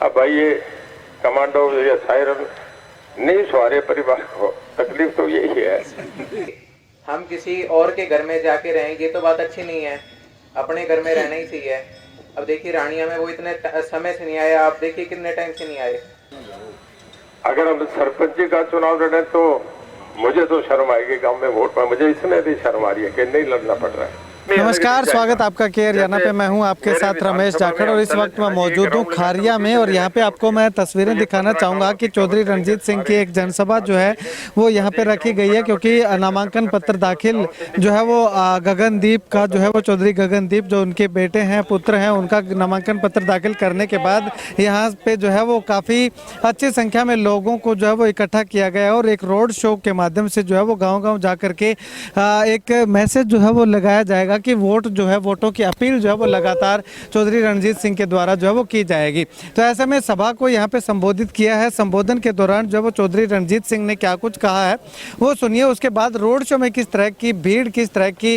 अब भाई ये कमांडो या सायरन नहीं सवारे परिवार को, तकलीफ तो यही है। हम किसी और के घर में जाके रहें ये तो बात अच्छी नहीं है, अपने घर में रहना ही सही है। अब देखिए रानिया में वो इतने समय से नहीं आए, आप देखिए कितने टाइम से नहीं आए। अगर हम सरपंच जी का चुनाव लड़े तो मुझे तो शर्म आएगी, गांव में वोट में मुझे इसमें भी शर्म आ रही है कि नहीं लड़ना पड़ रहा है। नमस्कार, स्वागत आपका केयर हरियाणा पे। मैं हूं आपके साथ रमेश जाखड़ और इस वक्त मैं मौजूद हूं खारिया में और यहां पे आपको मैं तस्वीरें दिखाना चाहूंगा कि चौधरी रणजीत सिंह की एक जनसभा जो है वो यहां पे रखी गई है, क्योंकि नामांकन पत्र दाखिल जो है वो गगनदीप का जो है वो चौधरी गगनदीप जो उनके बेटे हैं, पुत्र हैं, उनका नामांकन पत्र दाखिल करने के बाद यहाँ पे जो है वो काफ़ी अच्छी संख्या में लोगों को जो है वो इकट्ठा किया गया और एक रोड शो के माध्यम से जो है वो गाँव-गाँव जा करके एक मैसेज जो है वो लगाया जाएगा कि वोट जो है, वोटों की अपील जो है वो लगातार चौधरी रणजीत सिंह के द्वारा जो है वो की जाएगी। तो ऐसे में सभा को यहाँ पे संबोधित किया है। संबोधन के दौरान जो है वो चौधरी रणजीत सिंह ने क्या कुछ कहा है वो सुनिए। उसके बाद रोड शो में किस तरह की भीड़, किस तरह की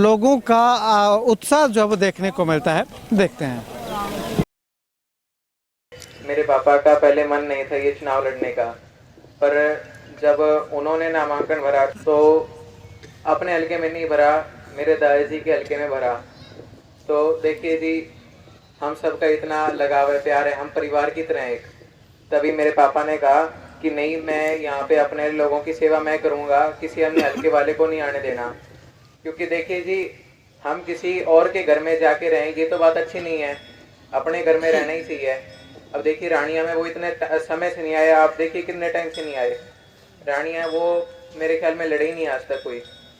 लोगों का उत्साह जो है वो देखने को मिलता है, देखते हैं। मेरे पापा का पहले मन नहीं था ये चुनाव लड़ने का, पर जब उन्होंने नामांकन भरा तो अपने हल्के में नहीं भरा, मेरे दादाजी के हल्के में भरा। तो देखिए जी, हम सबका इतना लगाव है, प्यार है, हम परिवार की तरह एक। तभी मेरे पापा ने कहा कि नहीं, मैं यहाँ पे अपने लोगों की सेवा मैं करूँगा, किसी अन्य हल्के वाले को नहीं आने देना। क्योंकि देखिए जी, हम किसी और के घर में जाके रहें ये तो बात अच्छी नहीं है, अपने घर में रहना ही सही है। अब देखिए रानिया में वो इतने समय से नहीं आए, आप देखिए कितने टाइम से नहीं आए। रानिया वो मेरे ख्याल में लड़े ही नहीं आज तक,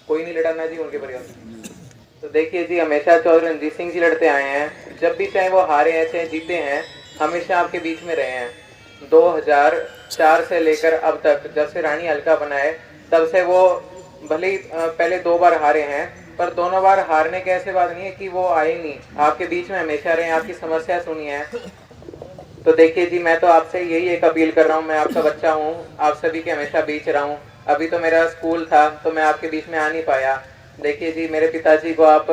कोई नहीं लड़ा ना जी उनके परिवार में। तो देखिए जी, हमेशा चौधरी रणजीत सिंह जी लड़ते आए हैं, जब भी चाहे वो हारे हैं चाहे जीते हैं, हमेशा आपके बीच में रहे हैं। 2004 से लेकर अब तक, जब से रानी हल्का बना है तब से वो भले ही पहले 2 बार हारे हैं, पर दोनों बार हारने के ऐसे बात नहीं है कि वो आए नहीं, आपके बीच में हमेशा रहे, आपकी समस्या सुनी है। तो देखिए जी, मैं तो आपसे यही एक अपील कर रहा हूँ, मैं आपका बच्चा हूँ, आप सभी के हमेशा बीच रहा हूँ। अभी तो मेरा स्कूल था तो मैं आपके बीच में आ नहीं पाया। देखिए जी, मेरे पिताजी को आप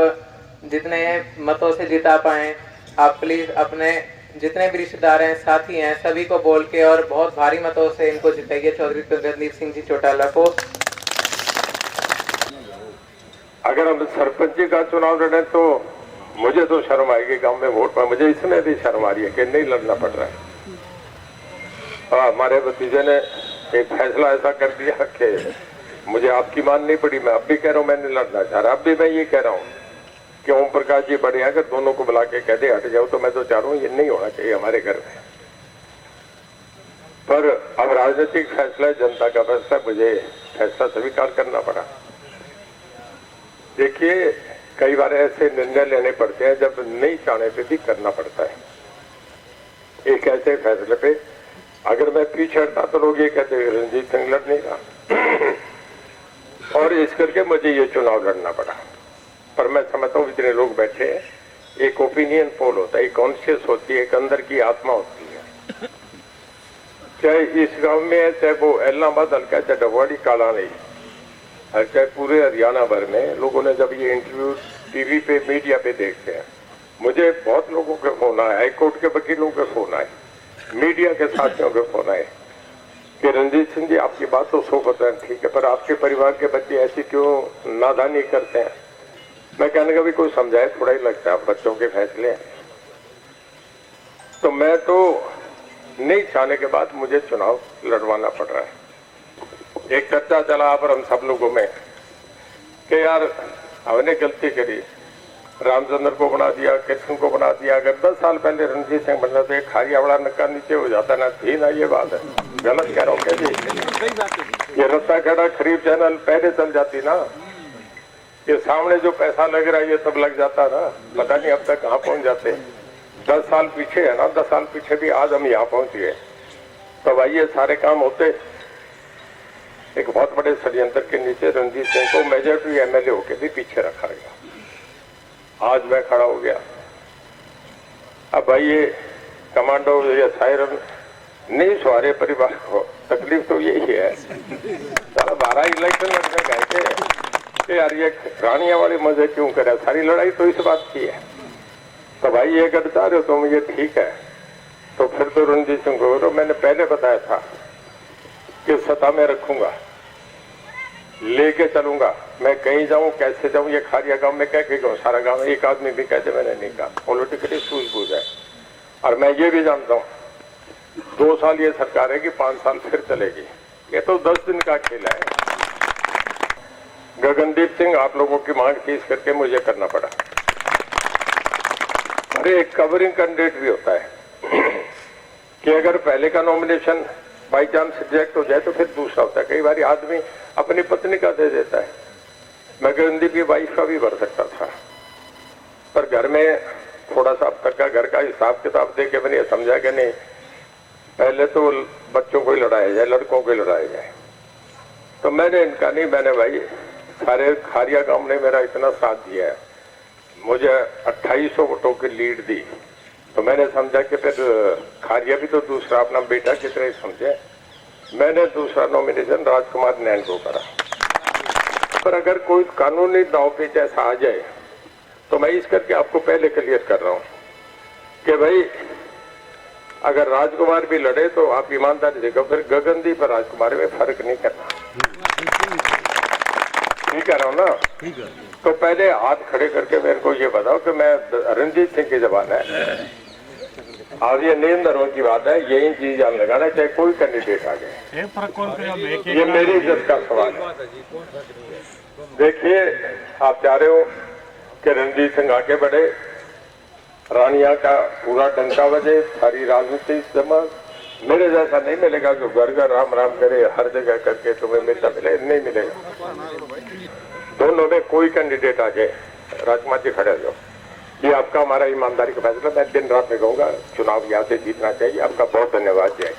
जितने मतों से जिता पाएँ, आप प्लीज़ अपने जितने भी रिश्तेदार हैं, साथी हैं, सभी को बोल के और बहुत भारी मतों से इनको जिताइए, चौधरी रणजीत सिंह जी चौटाला को। अगर हम सरपंच जी का चुनाव लड़े तो मुझे तो शर्म आएगी, गांव में वोट में मुझे इसमें भी शर्म आ रही है कि नहीं लड़ना पड़ रहा है। हमारे भतीजे ने एक फैसला ऐसा कर दिया कि मुझे आपकी माननी पड़ी। मैं अब भी कह रहा हूँ मैं नहीं लड़ना चाह रहा, अब भी मैं ये कह रहा हूँ कि ओम प्रकाश जी बड़े अगर दोनों को बुला के कह दे हट जाओ, तो मैं तो चाह रहा हूँ ये नहीं होना चाहिए हमारे घर में। पर अब राजनीतिक फैसला, जनता का फैसला, मुझे फैसला स्वीकार करना पड़ा। देखिए, कई बार ऐसे निर्णय लेने पड़ते हैं जब नहीं चाहने पे भी करना पड़ता है। एक ऐसे फैसले पे अगर मैं पीछे हटता तो लोग ये कहते हैं रणजीत सिंह लड़ने का, और इस करके मुझे ये चुनाव लड़ना पड़ा। पर मैं समझता हूँ इतने लोग बैठे हैं, एक ओपिनियन पोल होता है, एक कॉन्शियस होती है, एक अंदर की आत्मा होती है। चाहे इस गांव में है, चाहे वो इलाहाबाद हल्का, चाहे डबवाड़ी काला नहीं, चाहे पूरे हरियाणा भर में लोगों ने जब ये इंटरव्यू टीवी पे, मीडिया पे देखते हैं, मुझे बहुत लोगों के फोन आए, हाईकोर्ट के वकीलों के फोन आए, मीडिया के साथियों के फोन आए कि रणजीत सिंह जी आपकी बात तो 100% ठीक है, पर आपके परिवार के बच्चे ऐसी क्यों नादानी करते हैं। मैं कहने का भी कोई समझाए थोड़ा ही लगता है, बच्चों के फैसले हैं। तो मैं तो नहीं चाहने के बाद मुझे चुनाव लड़वाना पड़ रहा है। एक चर्चा चला पर हम सब लोगों में कि यार हमने गलती करी, रामचंद्र को बना दिया, कृष्ण को बना दिया। अगर 10 साल पहले रणजीत सिंह बनना तो एक खारिया वाला नक्का नीचे हो जाता ना, थी ना ये बात है। गलत कह रहा हूँ क्या जी? ये रस्ता खड़ा खरीफ चैनल पहले चल जाती ना, ये सामने जो पैसा लग रहा है ये सब लग जाता ना, पता नहीं अब तक कहाँ पहुंच जाते। 10 साल पीछे है ना, 10 साल पीछे भी आज हम यहाँ पहुंच गए। तब आइए सारे काम होते। एक बहुत बड़े षड्यंत्र के नीचे रणजीत सिंह को मेजॉरिटी एमएलए होके भी पीछे रखा गया। आज मैं खड़ा हो गया। अब भाई ये कमांडो या सायरन नहीं सवारे परिवार को, तकलीफ तो यही है। सारा 12 इलेक्शन लड़के गए थे कि यार ये रानिया वाले मजे क्यों करे, सारी लड़ाई तो इस बात की है। तो भाई ये अगर चाह रहे हो तो ये ठीक है, तो तो रणजीत सिंह को मैंने पहले बताया था कि सत्ता में रखूंगा, लेके चलूंगा, मैं कहीं जाऊं कैसे जाऊं, ये खारिया गांव में कह के गया सारा गांव, एक आदमी भी कहते मैंने नहीं कहा। पॉलिटिकली सूझबूझ है। और मैं ये भी जानता हूं 2 साल ये सरकार है कि 5 साल फिर चलेगी, ये तो 10 दिन का खेल है। गगनदीप सिंह आप लोगों की मांग थी, इस करके मुझे करना पड़ा। अरे एक कवरिंग कैंडिडेट भी होता है कि अगर पहले का नॉमिनेशन बाई चांस रिजेक्ट हो जाए तो फिर दूसरा होता है। कई बार आदमी अपनी पत्नी का दे देता है। मैं गगनदीप की वाइफ का भी भर सकता था, पर घर में थोड़ा सा अब तक का घर का हिसाब किताब दे के मैंने समझा कि नहीं, पहले तो बच्चों को ही लड़ाया जाए, लड़कों को ही लड़ाया जाए। तो मैंने इनका नहीं, मैंने भाई सारे खारिया गांव ने मेरा इतना साथ दिया है, मुझे 2800 वोटों की लीड दी, तो मैंने समझा कि फिर खारिया भी तो दूसरा अपना बेटा की तरह समझे। मैंने दूसरा नॉमिनेशन राजकुमार नैन को करा। पर अगर कोई कानूनी दाव पेच ऐसा आ जाए तो मैं इस करके आपको पहले क्लियर कर रहा हूं कि भाई अगर राजकुमार भी लड़े तो आप ईमानदारी देखो, फिर गगनदीप और राजकुमार में फर्क नहीं करना। ठीक कह रहा हूं ना? तो पहले हाथ खड़े करके मेरे को ये बताओ कि मैं रणजीत सिंह की जबान है, अब ये नींदरों की बात है, यही चीज जान लगाना चाहे कोई कैंडिडेट आ जाए, ये मेरी इज्जत का सवाल है। देखिए आप चाह रहे हो कि रणजीत सिंह आगे बढ़े, रानिया का पूरा डंका बजे, सारी राजनीति जमा, मेरे जैसा नहीं मिलेगा जो घर घर राम राम करे हर जगह करके तुम्हें मिलता मिले, नहीं मिलेगा। दोनों में कोई कैंडिडेट आ जाए, राजकुमार जी खड़े हो जाओ, ये आपका हमारा ईमानदारी का फैसला। मैं दिन रात में कहूंगा चुनाव यहाँ से जीतना चाहिए। आपका बहुत धन्यवाद। जय।